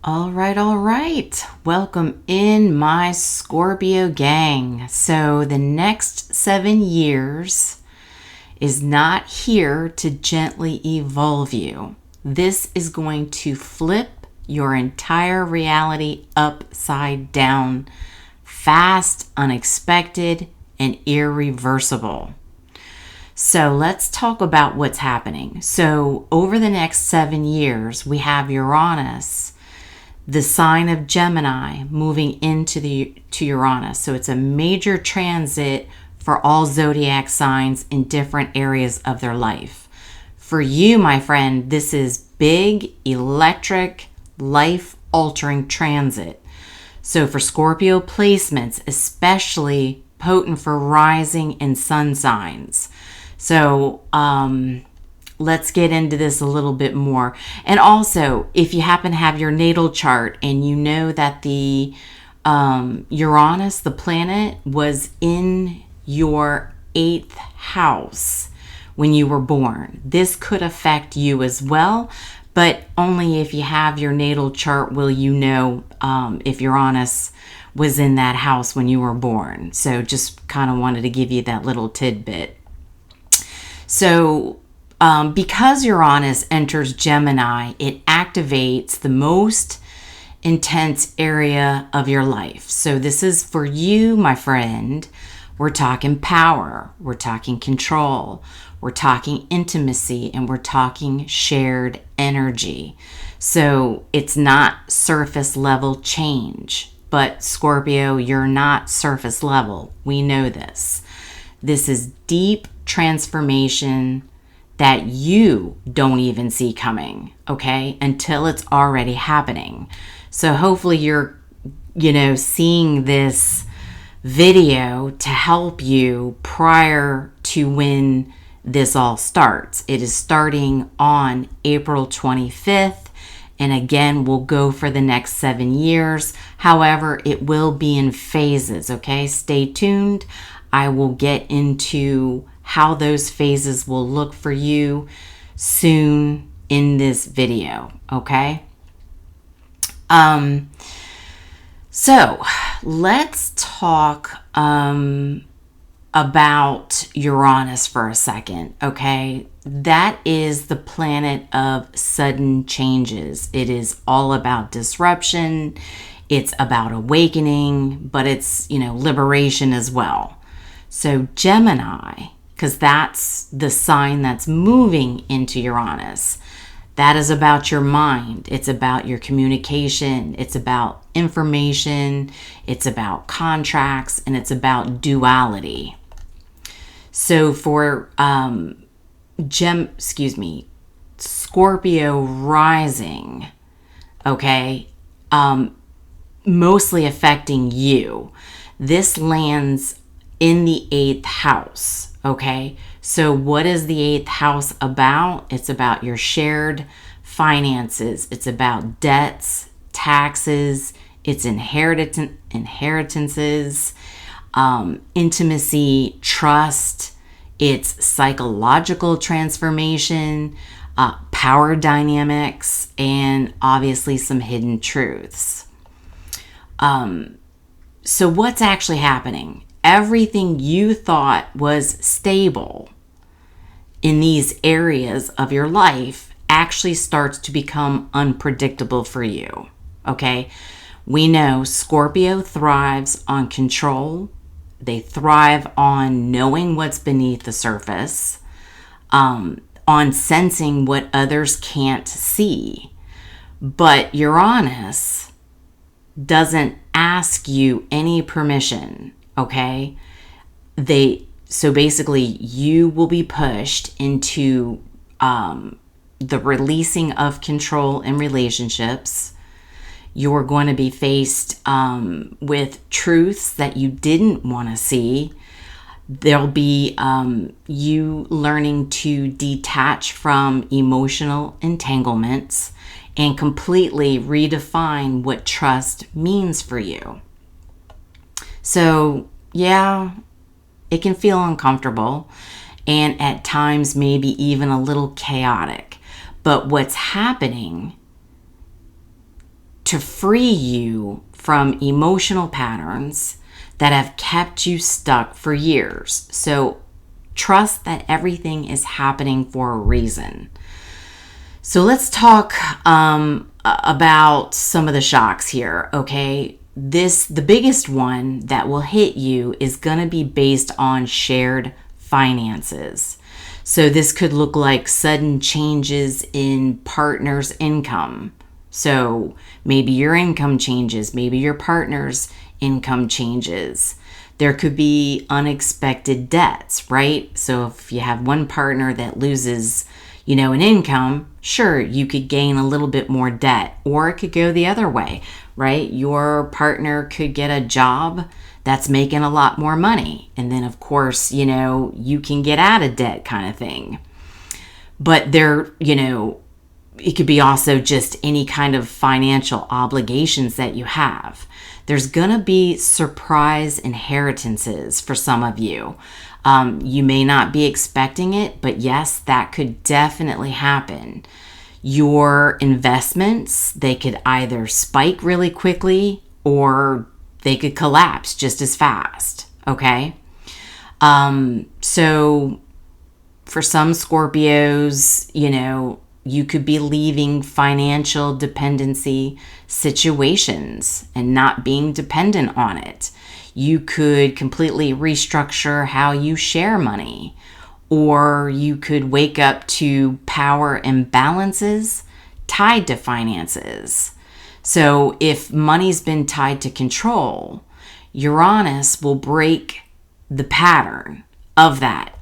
All right. Welcome in, my Scorpio gang. So the next 7 years is not here to gently evolve you. This is going to flip your entire reality upside down, fast, unexpected, and irreversible. So let's talk about what's happening. So over the next 7 years, we have Uranus, the sign of Gemini, moving to Uranus. So it's a major transit for all zodiac signs in different areas of their life. For you, my friend, this is big, electric, life-altering transit. So for Scorpio placements, especially potent for rising and sun signs. So let's get into this a little bit more. And also, if you happen to have your natal chart and you know that the Uranus, the planet, was in your 8th house when you were born, this could affect you as well. But only if you have your natal chart will you know if Uranus was in that house when you were born. So just kind of wanted to give you that little tidbit. So because Uranus enters Gemini, it activates the most intense area of your life. So this is for you, my friend. We're talking power, we're talking control, we're talking intimacy, and we're talking shared energy. So it's not surface level change. But Scorpio, you're not surface level. We know this. This is deep transformation that you don't even see coming, okay, until it's already happening. So hopefully you're, seeing this video to help you prior to when this all starts. It is starting on April 25th, and again, we'll go for the next 7 years. However, it will be in phases, okay? Stay tuned. I will get into how those phases will look for you soon in this video, okay? So let's talk about Uranus for a second, okay? That is the planet of sudden changes. It is all about disruption. It's about awakening, but it's, liberation as well. So Gemini, because that's the sign that's moving into Uranus, that is about your mind. It's about your communication. It's about information. It's about contracts, and it's about duality. So for Scorpio rising, okay, mostly affecting you. This lands in the 8th house, okay? So what is the 8th house about? It's about your shared finances. It's about debts, taxes, it's inheritances, intimacy, trust, it's psychological transformation, power dynamics, and obviously some hidden truths. So what's actually happening? Everything you thought was stable in these areas of your life actually starts to become unpredictable for you, okay? We know Scorpio thrives on control. They thrive on knowing what's beneath the surface, on sensing what others can't see. But Uranus doesn't ask you any permission, okay? So basically you will be pushed into the releasing of control in relationships. You're going to be faced with truths that you didn't want to see. There'll be you learning to detach from emotional entanglements and completely redefine what trust means for you. So, yeah, it can feel uncomfortable and at times maybe even a little chaotic. But what's happening to free you from emotional patterns that have kept you stuck for years. So trust that everything is happening for a reason. So let's talk about some of the shocks here, okay? The biggest one that will hit you is going to be based on shared finances. So this could look like sudden changes in partner's income. So maybe your income changes, maybe your partner's income changes. There could be unexpected debts, right? So if you have one partner that loses, an income, sure, you could gain a little bit more debt, or it could go the other way, right? Your partner could get a job that's making a lot more money. And then, of course, you can get out of debt kind of thing. But it could be also just any kind of financial obligations that you have. There's going to be surprise inheritances for some of you. You may not be expecting it, but yes, that could definitely happen. Your investments, they could either spike really quickly or they could collapse just as fast, okay? So for some Scorpios, you could be leaving financial dependency situations and not being dependent on it. You could completely restructure how you share money, or you could wake up to power imbalances tied to finances. So if money's been tied to control, Uranus will break the pattern of that.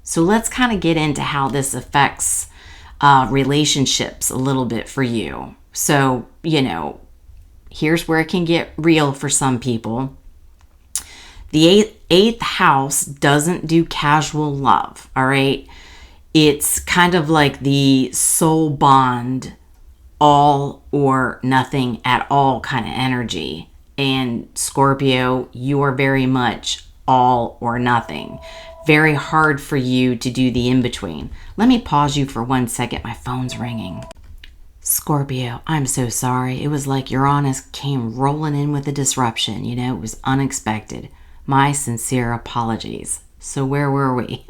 So let's kind of get into how this affects relationships a little bit for you. So, here's where it can get real for some people. The eighth house doesn't do casual love, all right? It's kind of like the soul bond, all or nothing at all kind of energy. And Scorpio, you are very much all or nothing. Very hard for you to do the in-between. Let me pause you for 1 second. My phone's ringing. Scorpio, I'm so sorry. It was like Uranus came rolling in with a disruption. It was unexpected. My sincere apologies. So where were we?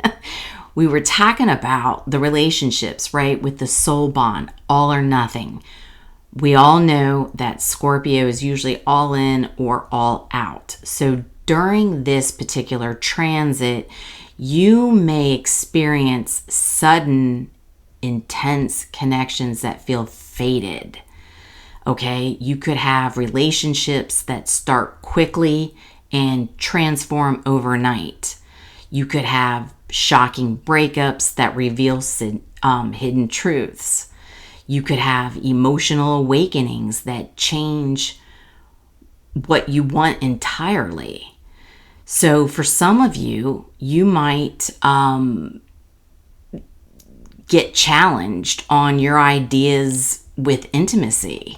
We were talking about the relationships, right? With the soul bond, all or nothing. We all know that Scorpio is usually all in or all out. So during this particular transit, you may experience sudden, intense connections that feel fated. Okay? You could have relationships that start quickly and transform overnight. You could have shocking breakups that reveal hidden truths. You could have emotional awakenings that change what you want entirely. So for some of you, you might get challenged on your ideas with intimacy.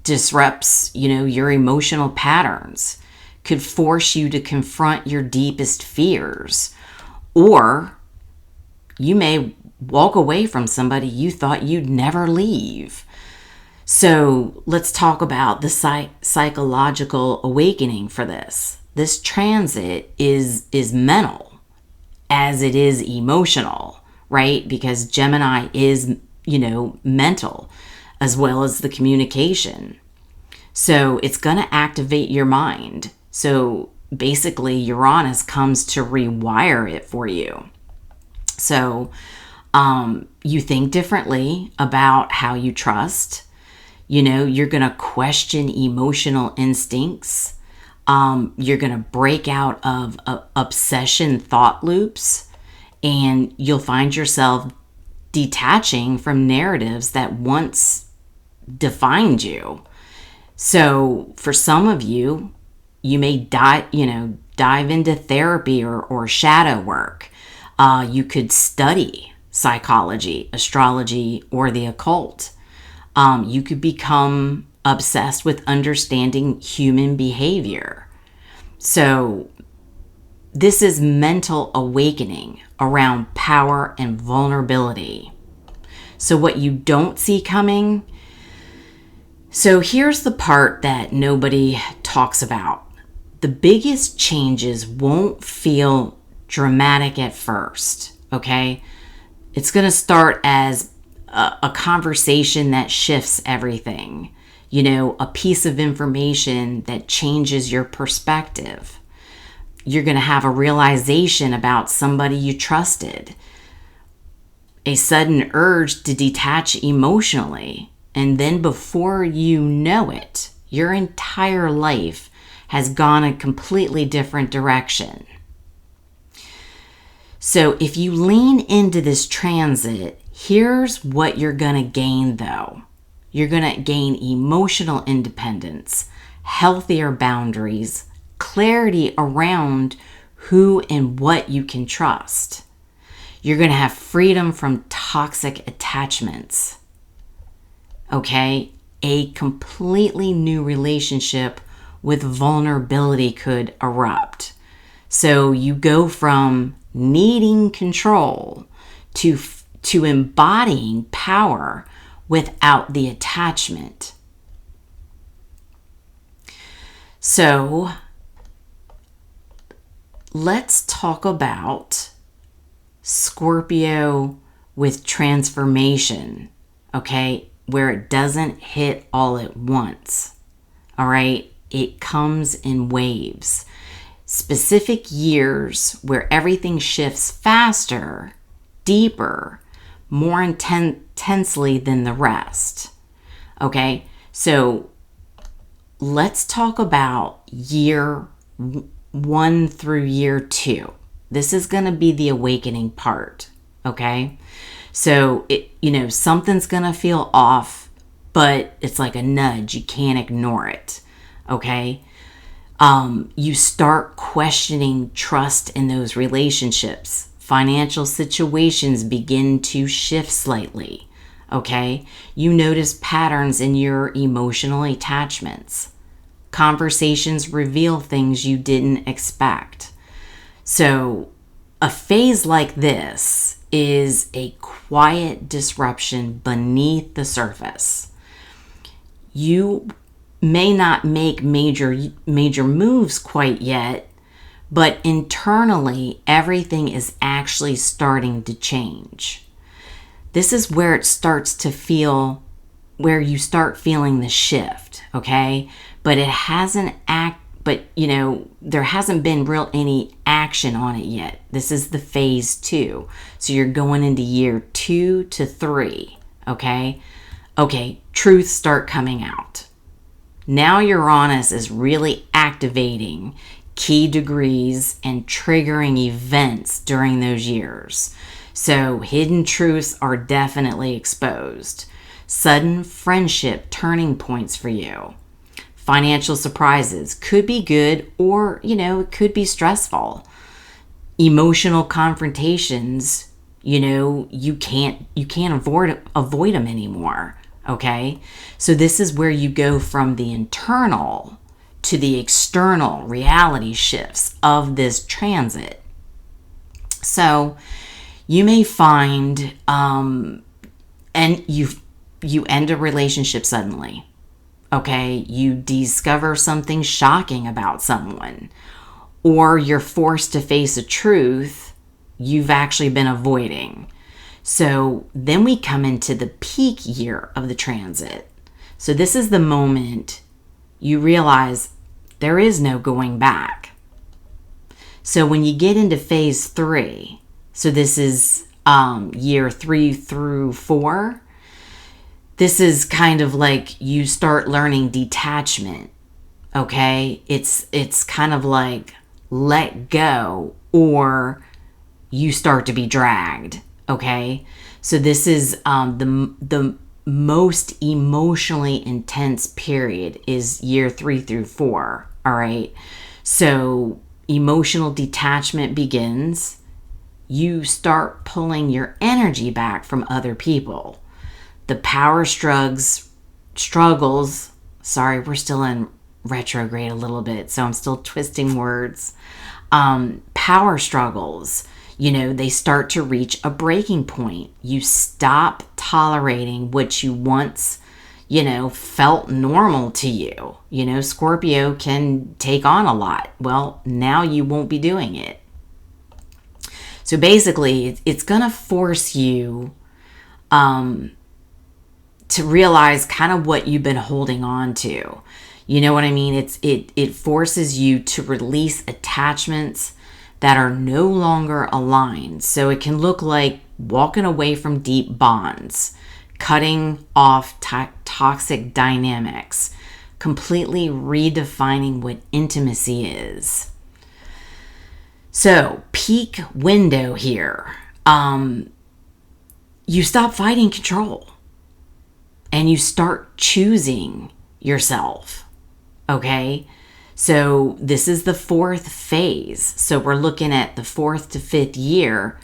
Disrupts, your emotional patterns, could force you to confront your deepest fears, or you may walk away from somebody you thought you'd never leave. So let's talk about the psychological awakening for this. This transit is mental as it is emotional, right? Because Gemini is, mental as well as the communication. So it's going to activate your mind. So basically Uranus comes to rewire it for you. So you think differently about how you trust. You're going to question emotional instincts. You're going to break out of obsession thought loops, and you'll find yourself detaching from narratives that once defined you. So for some of you, you may dive into therapy or shadow work. You could study psychology, astrology, or the occult. You could become obsessed with understanding human behavior. So this is mental awakening around power and vulnerability. So what you don't see coming, So here's the part that nobody talks about. The biggest changes won't feel dramatic at first, okay? It's going to start as a conversation that shifts everything. You know, a piece of information that changes your perspective. You're going to have a realization about somebody you trusted. A sudden urge to detach emotionally. And then before you know it, your entire life has gone a completely different direction. So if you lean into this transit, here's what you're going to gain though. You're going to gain emotional independence, healthier boundaries, clarity around who and what you can trust. You're going to have freedom from toxic attachments. Okay? A completely new relationship with vulnerability could erupt. So you go from needing control to embodying power without the attachment. So let's talk about Scorpio with transformation, okay, where it doesn't hit all at once, all right? It comes in waves. Specific years where everything shifts faster, deeper, more intensely than the rest, okay? So let's talk about year 1 through year 2. This is going to be the awakening part, okay? So, something's going to feel off, but it's like a nudge. You can't ignore it, okay? You start questioning trust in those relationships. Financial situations begin to shift slightly, okay? You notice patterns in your emotional attachments. Conversations reveal things you didn't expect. So a phase like this is a quiet disruption beneath the surface. You may not make major moves quite yet, but internally everything is actually starting to change. This is where it starts to feel, where you start feeling the shift, okay? But it hasn't there hasn't been any action on it yet. This is the phase 2. So you're going into year 2 to 3, okay? Okay, truths start coming out. Now Uranus is really activating key degrees and triggering events during those years. So hidden truths are definitely exposed. Sudden friendship turning points for you. Financial surprises could be good or, it could be stressful. Emotional confrontations, you can't avoid them anymore, okay? So this is where you go from the internal to the external reality shifts of this transit. So you may find, and you end a relationship suddenly. Okay, you discover something shocking about someone, or you're forced to face a truth you've actually been avoiding. So then we come into the peak year of the transit. So this is the moment you realize there is no going back. So when you get into phase 3, so this is year 3 through 4, this is kind of like you start learning detachment, okay? It's kind of like let go or you start to be dragged, okay? So this is the most emotionally intense period is year 3 through 4, all right? So emotional detachment begins. You start pulling your energy back from other people. The power struggles, we're still in retrograde a little bit, so I'm still twisting words. Power struggles, they start to reach a breaking point. You stop tolerating what you once, felt normal to you. Scorpio can take on a lot. Well, now you won't be doing it. So basically, it's going to force you to realize kind of what you've been holding on to. You know what I mean? It forces you to release attachments that are no longer aligned. So it can look like walking away from deep bonds, cutting off toxic dynamics, completely redefining what intimacy is. So, peak window here. You stop fighting control and you start choosing yourself. Okay? So, this is the 4th phase. So, we're looking at the 4th to 5th year.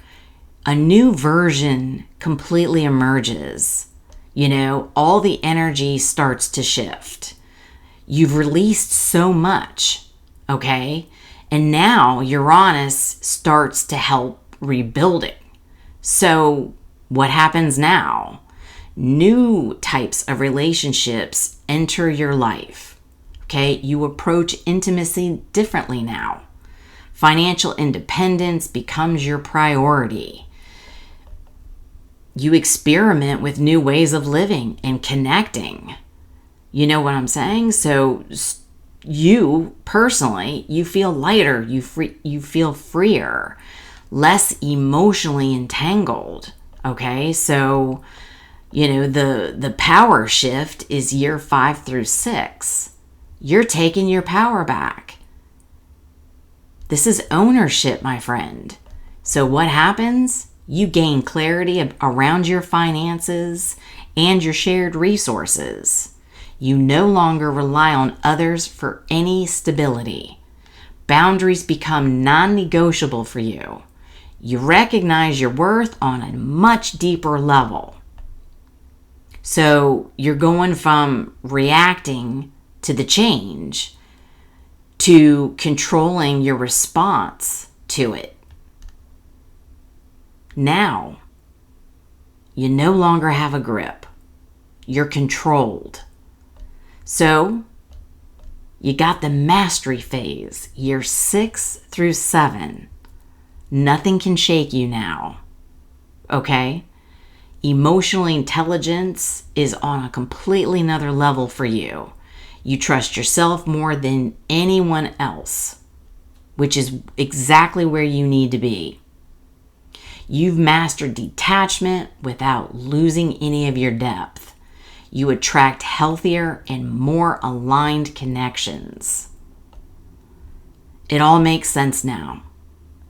A new version completely emerges. All the energy starts to shift. You've released so much. Okay? And now Uranus starts to help rebuilding. So what happens now? New types of relationships enter your life. Okay, you approach intimacy differently now. Financial independence becomes your priority. You experiment with new ways of living and connecting. You know what I'm saying? So you personally, you feel lighter, you feel freer, less emotionally entangled. Okay, so the power shift is year 5 through 6. You're taking your power back. This is ownership, my friend. So what happens? You gain clarity around your finances and your shared resources. You no longer rely on others for any stability. Boundaries become non-negotiable for you. You recognize your worth on a much deeper level. So you're going from reacting to the change to controlling your response to it. Now, you no longer have a grip. You're controlled. So, you got the mastery phase, year 6 through 7. Nothing can shake you now. Okay? Emotional intelligence is on a completely another level for you. You trust yourself more than anyone else, which is exactly where you need to be. You've mastered detachment without losing any of your depth. You attract healthier and more aligned connections. It all makes sense now.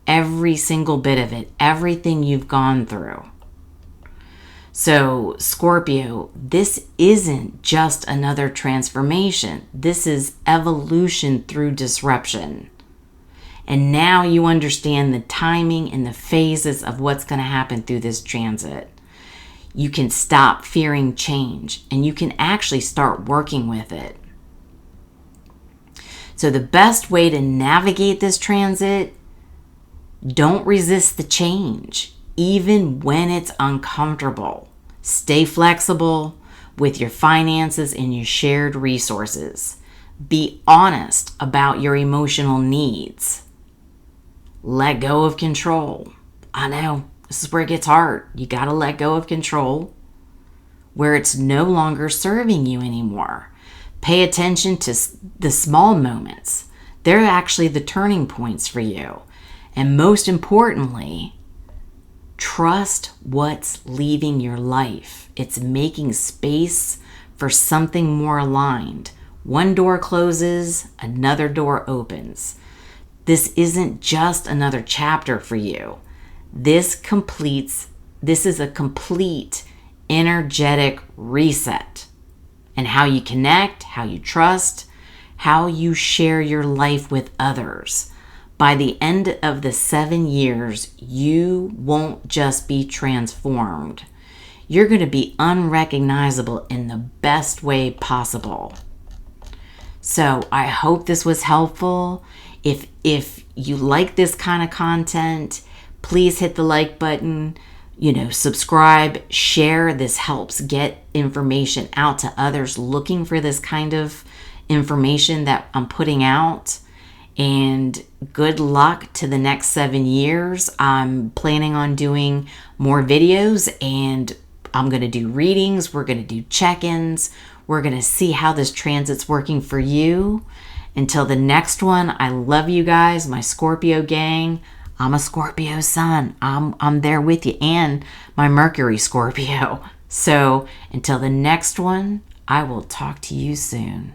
Every single bit of it, everything you've gone through. So, Scorpio, this isn't just another transformation. This is evolution through disruption. And now you understand the timing and the phases of what's going to happen through this transit. You can stop fearing change and you can actually start working with it. So the best way to navigate this transit, don't resist the change, even when it's uncomfortable. Stay flexible with your finances and your shared resources. Be honest about your emotional needs. Let go of control. I know, this is where it gets hard. You got to let go of control where it's no longer serving you anymore. Pay attention to the small moments. They're actually the turning points for you. And most importantly, trust what's leaving your life. It's making space for something more aligned. One door closes, another door opens. This isn't just another chapter for you. This is a complete energetic reset. And how you connect, how you trust, how you share your life with others. By the end of the 7 years, you won't just be transformed. You're going to be unrecognizable in the best way possible. So I hope this was helpful. If you like this kind of content, please hit the like button. subscribe, share. This helps get information out to others looking for this kind of information that I'm putting out. And good luck to the next 7 years. I'm planning on doing more videos, and I'm going to do readings. We're going to do check-ins. We're going to see how this transit's working for you. Until the next one, I love you guys, my Scorpio gang. I'm a Scorpio sun. I'm there with you, and my Mercury Scorpio. So until the next one, I will talk to you soon.